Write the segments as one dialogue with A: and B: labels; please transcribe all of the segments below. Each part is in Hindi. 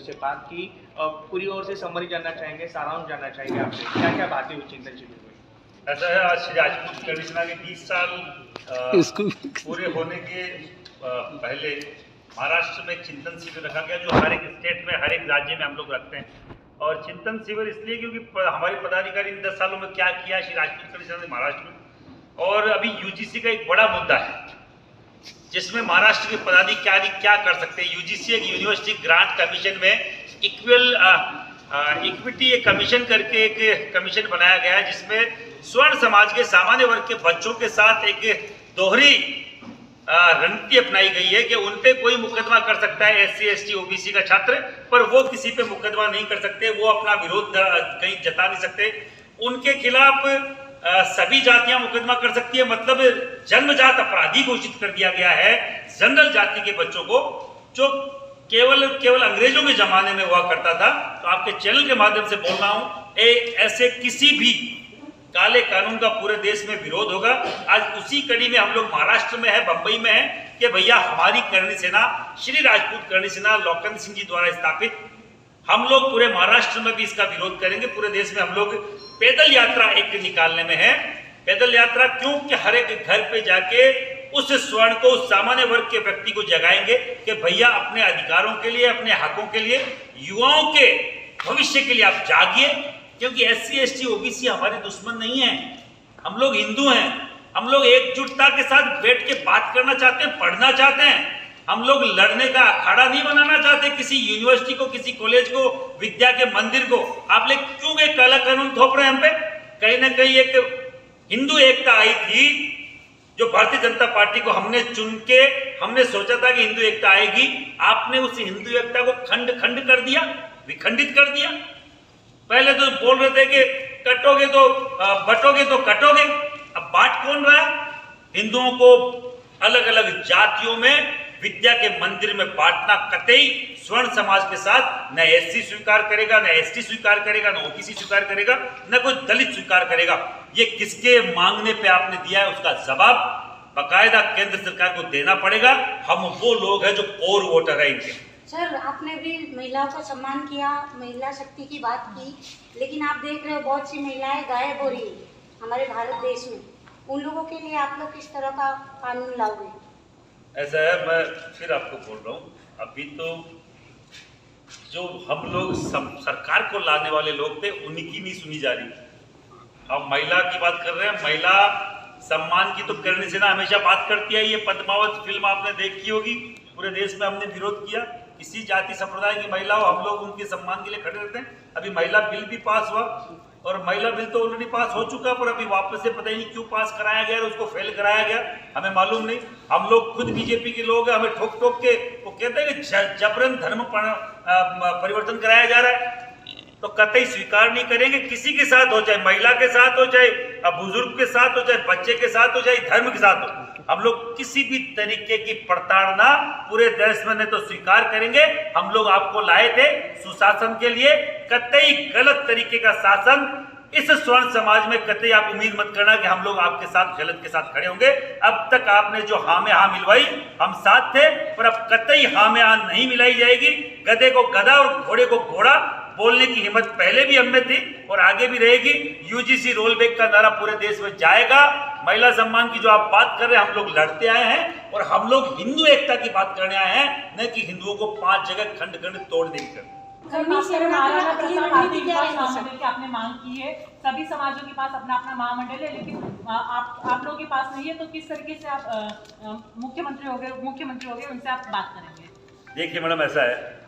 A: से बात की। पूरी ओर से समरी जानना चाहेंगे, सारांश जानना चाहेंगे आपसे, क्या क्या बातें हुई चिंतन शिविर में?
B: ऐसा है, आज श्री राजपूत करणी सेना के 20 साल पूरे होने के पहले महाराष्ट्र में चिंतन शिविर रखा गया, जो हर एक स्टेट में, हर एक राज्य में हम लोग रखते हैं। और चिंतन शिविर इसलिए क्योंकि हमारे पदाधिकारी इन 10 सालों में क्या किया श्री राजपूत करणी सेना ने महाराष्ट्र में। और अभी यूजीसी का एक बड़ा मुद्दा है जिसमें महाराष्ट्र के पदाधिकारी क्या कर सकते हैं। यूजीसी एक यूनिवर्सिटी ग्रांट कमीशन में इक्विटी एक कमीशन करके एक कमीशन बनाया गया है, जिसमें स्वर्ण समाज के सामान्य वर्ग के बच्चों के साथ एक दोहरी रणनीति अपनाई गई है कि उन पे कोई मुकदमा कर सकता है SC ST OBC का छात्र, पर वो किसी पे मुकदमा नहीं कर सकते, वो अपना विरोध कहीं जता नहीं सकते। उनके खिलाफ सभी जातियां मुकदमा कर सकती है, मतलब जन्मजात अपराधी घोषित कर दिया गया है जनरल जाति के बच्चों को, जो केवल अंग्रेजों के जमाने में हुआ करता था। तो आपके चैनल के माध्यम से बोल रहा हूं, ऐसे किसी भी काले कानून का पूरे देश में विरोध होगा। आज उसी कड़ी में हम लोग महाराष्ट्र में है, बंबई में है कि भैया हमारी करणी सेना, श्री राजपूत करणी सेना लौकन सिंह जी द्वारा स्थापित, हम लोग पूरे महाराष्ट्र में भी इसका विरोध करेंगे। पूरे देश में हम लोग पैदल यात्रा एक निकालने में है। पैदल यात्रा क्यों? कि हर एक घर पे जाके उस स्वर्ण को, उस सामान्य वर्ग के व्यक्ति को जगाएंगे कि भैया अपने अधिकारों के लिए, अपने हकों के लिए, युवाओं के भविष्य के लिए आप जागिए। क्योंकि SC ST OBC हमारे दुश्मन नहीं है, हम लोग हिंदू हैं। हम लोग एकजुटता के साथ बैठ के बात करना चाहते हैं, पढ़ना चाहते हैं। हम लोग लड़ने का अखाड़ा नहीं बनाना चाहते किसी यूनिवर्सिटी को, किसी कॉलेज को, विद्या के मंदिर को। आप लोग क्यों एक काला कानून थोप रहे हैं हम पे? कहीं ना कहीं एक हिंदू एकता आई थी, जो भारतीय जनता पार्टी को हमने चुन के हमने सोचा था कि हिंदू एकता आएगी। आपने उस हिंदू एकता को खंड खंड कर दिया, विखंडित कर दिया। पहले तो बोल रहे थे कि कटोगे तो बटोगे तो कटोगे, अब बांट कौन रहा है? हिंदुओं को अलग अलग जातियों में विद्या के मंदिर में बांटना कतई स्वर्ण समाज के साथ न SC स्वीकार करेगा, न ST स्वीकार करेगा, न OBC स्वीकार करेगा, न कोई दलित स्वीकार करेगा। ये किसके मांगने पे आपने दिया है, उसका जवाब बाकायदा केंद्र सरकार को देना पड़ेगा। हम वो लोग हैं जो कोर वोटर है इनके।
C: सर, आपने भी महिलाओं का सम्मान किया, महिला शक्ति की बात की, लेकिन आप देख रहे हो बहुत सी महिलाएं गायब हो रही है हमारे भारत देश में। उन लोगों के लिए आप लोग किस तरह का कानून लाओगे?
B: ऐसा है, मैं फिर आपको बोल रहा हूँ, अभी तो जो हम लोग सरकार को लाने वाले लोग थे उन्हीं की नहीं सुनी जा रही। हम महिला की बात कर रहे हैं, महिला सम्मान की तो करणी सेना हमेशा बात करती है। ये पद्मावत फिल्म आपने देखी होगी, पूरे देश में हमने विरोध किया। किसी जाति संप्रदाय की महिला हो, हम लोग उनके सम्मान के लिए खड़े रहते हैं। अभी महिला बिल भी पास हुआ, और महिला बिल तो ऑलरेडी पास हो चुका, पर अभी वापस से पता ही नहीं क्यों पास कराया गया, उसको फेल कराया गया, हमें मालूम नहीं। हम लोग खुद बीजेपी के लोग हैं, हमें ठोक ठोक के वो कहते हैं कि जबरन धर्म परिवर्तन कराया जा रहा है, तो कतई स्वीकार नहीं करेंगे। किसी के साथ हो, चाहे महिला के साथ हो, चाहे बुजुर्ग के साथ हो, चाहे बच्चे के साथ हो, चाहे धर्म के साथ हो, हम लोग किसी भी तरीके की प्रताड़ना पूरे देश में नहीं तो स्वीकार करेंगे। हम लोग आपको लाए थे सुशासन के लिए, कतई गलत तरीके का शासन इस स्वर्ण समाज में कतई आप उम्मीद मत करना कि हम लोग आपके साथ गलत के साथ खड़े होंगे। अब तक आपने जो हाँ में हाँ मिलवाई, हम साथ थे, पर अब कतई हाँ में हाँ नहीं मिलाई जाएगी। गधे को गधा और घोड़े को घोड़ा बोलने की हिम्मत पहले भी हमें थी और आगे भी रहेगी। UGC रोल बैक का नारा पूरे देश में जाएगा। महिला सम्मान की जो आप बात कर रहे हैं, हम लोग लड़ते आए हैं, और हम लोग हिंदू एकता की बात करने आए हैं, न कि हिंदुओं को 5 जगह खंड खंड तोड़ देकर।
D: आपने मांग की है, सभी समाजों के पास अपना अपना महामंडल है, लेकिन आप लोगों के पास नहीं है, तो किस तरीके से आप मुख्यमंत्री हो गए उनसे आप बात करेंगे?
B: देखिए मैडम, ऐसा है,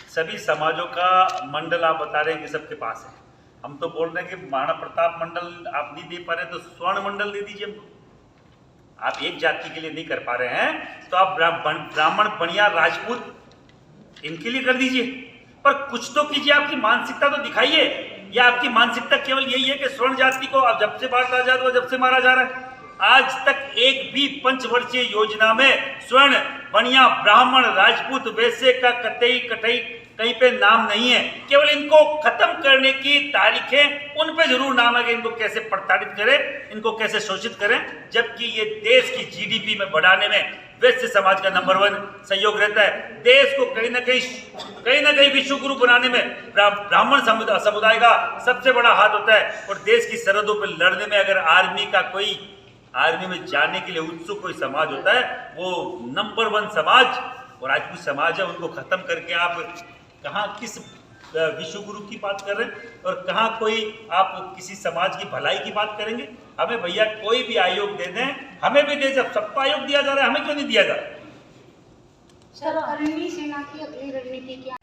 B: सभी समाजों का मंडल आप बता रहे हैं कि सबके पास है। हम तो बोल रहे हैं कि महाराणा प्रताप मंडल आप नहीं दे पा रहे, तो स्वर्ण मंडल दे दीजिए हमको। आप एक जाति के लिए नहीं कर पा रहे हैं, तो आप ब्राह्मण, बनिया, राजपूत इनके लिए कर दीजिए, पर कुछ तो कीजिए। आपकी मानसिकता तो दिखाइए। या आपकी मानसिकता केवल यही है कि स्वर्ण जाति को अब जब से भारत आजाद हुआ जब से मारा जा रहा है? आज तक एक भी पंचवर्षीय योजना में स्वर्ण, बनिया, ब्राह्मण, राजपूत, वैश्य का कतई कहीं पे नाम नहीं है। केवल इनको खत्म करने की तारीखें, उन पे जरूर नाम है कि इनको कैसे प्रताड़ित करें, इनको कैसे शोषित करें, जबकि ये देश की जीडीपी में बढ़ाने में वैश्य समाज का नंबर 1 सहयोग रहता है। देश को कहीं ना कहीं विश्व गुरु बनाने में ब्राह्मण समुदाय का सबसे बड़ा हाथ होता है। और देश की सरहदों पर लड़ने में अगर आर्मी में जाने के लिए उत्सुक कोई समाज होता है, वो नंबर 1 समाज और राजपूत समाज है। उनको खत्म करके आप कहाँ किस विश्व गुरु की बात कर रहे हैं और कहाँ कोई आप किसी समाज की भलाई की बात करेंगे? हमें भैया कोई भी आयोग दे दें, हमें भी दे, जब सबको आयोग दिया जा रहा है, हमें क्यों नहीं दिया जा रहा?
C: सर, करणी सेना की अगली रणनीति क्या